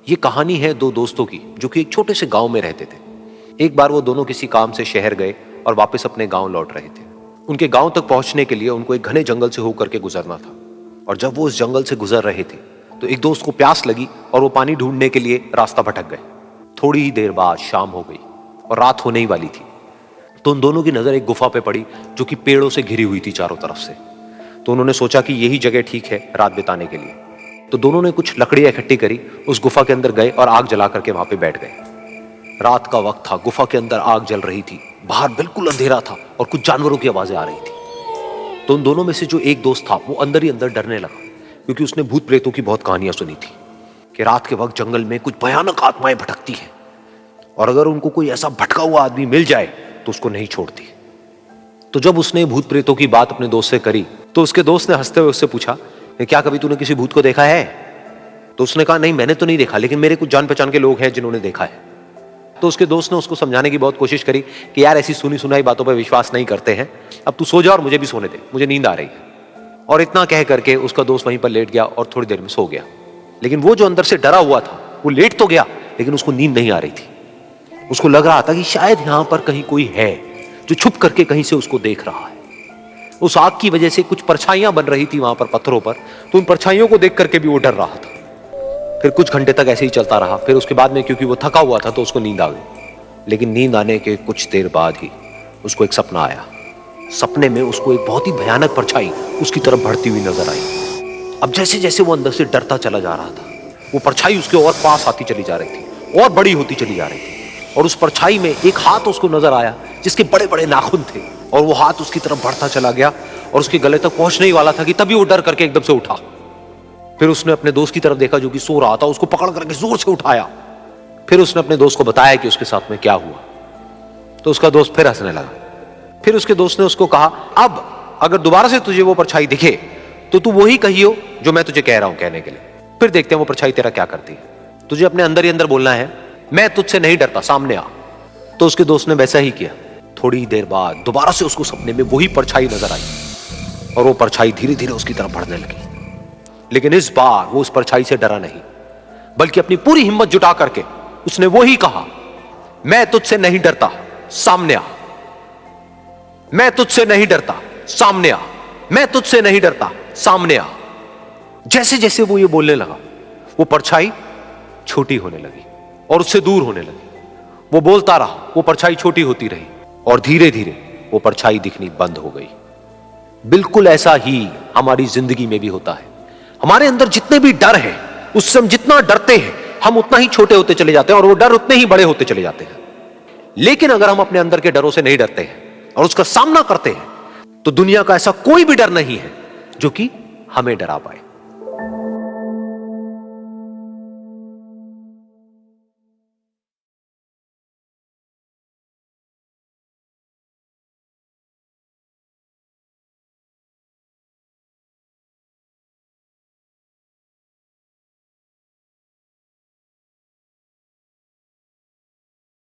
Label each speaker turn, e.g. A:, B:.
A: ये कहानी है दो दोस्तों की जो कि एक छोटे से गांव में रहते थे। एक बार वो दोनों किसी काम से शहर गए और वापस अपने गांव लौट रहे थे। उनके गांव तक पहुंचने के लिए उनको एक घने जंगल से होकर के गुजरना था और जब वो उस जंगल से गुजर रहे थे तो एक दोस्त को प्यास लगी और वो पानी ढूंढने के लिए रास्ता भटक गए। थोड़ी ही देर बाद शाम हो गई और रात होने ही वाली थी। तो उन दोनों की नजर एक गुफा पे पड़ी जो कि पेड़ों से घिरी हुई थी चारों तरफ से। तो उन्होंने सोचा कि यही जगह ठीक है रात बिताने के लिए। तो दोनों ने कुछ लकड़ियां इकट्ठी करी, उस गुफा के अंदर गए और आग जला करके वहां पे बैठ गए। रात का वक्त था, गुफा के अंदर आग जल रही थी, बाहर बिल्कुल अंधेरा था और कुछ जानवरों की आवाजें आ रही थी। तो उन दोनों में से जो एक दोस्त था वो अंदर ही अंदर डरने लगा, क्योंकि उसने भूत प्रेतों की बहुत कहानियां सुनी थी कि रात के वक्त जंगल में कुछ भयानक आत्माएं भटकती हैं और अगर उनको कोई ऐसा भटका हुआ आदमी मिल जाए तो उसको नहीं छोड़ती। तो जब उसने भूत प्रेतों की बात अपने दोस्त से करी तो उसके दोस्त ने हंसते हुए उससे पूछा, क्या कभी तूने किसी भूत को देखा है? तो उसने कहा, नहीं मैंने तो नहीं देखा, लेकिन मेरे कुछ जान पहचान के लोग हैं जिन्होंने देखा है। तो उसके दोस्त ने उसको समझाने की बहुत कोशिश करी कि यार ऐसी सुनी सुनाई बातों पर विश्वास नहीं करते हैं, अब तू सो जा और मुझे भी सोने दे, मुझे नींद आ रही है। और इतना कह करके उसका दोस्त वहीं पर लेट गया और थोड़ी देर में सो गया। लेकिन वो जो अंदर से डरा हुआ था वो लेट तो गया, लेकिन उसको नींद नहीं आ रही थी। उसको लग रहा था कि शायद यहां पर कहीं कोई है जो छुप करके कहीं से उसको देख रहा है। उस आग की वजह से कुछ परछाइयां बन रही थी वहां पर पत्थरों पर, तो उन परछाइयों को देख करके भी वो डर रहा था। फिर कुछ घंटे तक ऐसे ही चलता रहा। फिर उसके बाद में क्योंकि वो थका हुआ था तो उसको नींद आ गई। लेकिन नींद आने के कुछ देर बाद ही उसको एक सपना आया। सपने में उसको एक बहुत ही भयानक परछाई उसकी तरफ बढ़ती हुई नजर आई। अब जैसे जैसे वो अंदर से डरता चला जा रहा था, वो परछाई उसके और पास आती चली जा रही थी और बड़ी होती चली जा रही थी। और उस परछाई में एक हाथ उसको नजर आया जिसके बड़े बड़े नाखून थे, और वो हाथ उसकी तरफ बढ़ता चला गया और उसके गले तक पहुंचने ही वाला था कि तभी वो डर करके एकदम से उठा। फिर उसने अपने दोस्त की तरफ देखा जो कि सो रहा था, उसको पकड़ करके जोर से उठाया। फिर उसने अपने दोस्त को बताया कि उसके साथ में क्या हुआ। तो उसका दोस्त फिर हंसने लगा। फिर उसके दोस्त ने उसको कहा, अब अगर दोबारा से तुझे वो परछाई दिखे तो तू वही कहियो जो मैं तुझे कह रहा हूं कहने के लिए, फिर देखते हैं वो परछाई तेरा क्या करती है। तुझे अपने अंदर ही अंदर बोलना है, मैं तुझसे नहीं डरता, सामने आ। तो उसके दोस्त ने वैसा ही किया। थोड़ी देर बाद दोबारा से उसको सपने में वही परछाई नजर आई और वो परछाई धीरे धीरे उसकी तरफ बढ़ने लगी। लेकिन इस बार वो उस परछाई से डरा नहीं, बल्कि अपनी पूरी हिम्मत जुटा करके उसने वही कहा, मैं तुझसे नहीं डरता, सामने आ। मैं तुझसे नहीं डरता, सामने आ। मैं तुझसे नहीं डरता, सामने आ। जैसे जैसे वो ये बोलने लगा वो परछाई छोटी होने लगी और उससे दूर होने लगी। वो बोलता रहा, वो परछाई छोटी होती रही और धीरे धीरे वो परछाई दिखनी बंद हो गई। बिल्कुल ऐसा ही हमारी जिंदगी में भी होता है। हमारे अंदर जितने भी डर है, उससे हम जितना डरते हैं हम उतना ही छोटे होते चले जाते हैं और वो डर उतने ही बड़े होते चले जाते हैं। लेकिन अगर हम अपने अंदर के डरों से नहीं डरते हैं और उसका सामना करते हैं तो दुनिया का ऐसा कोई भी डर नहीं है जो कि हमें डरा पाए।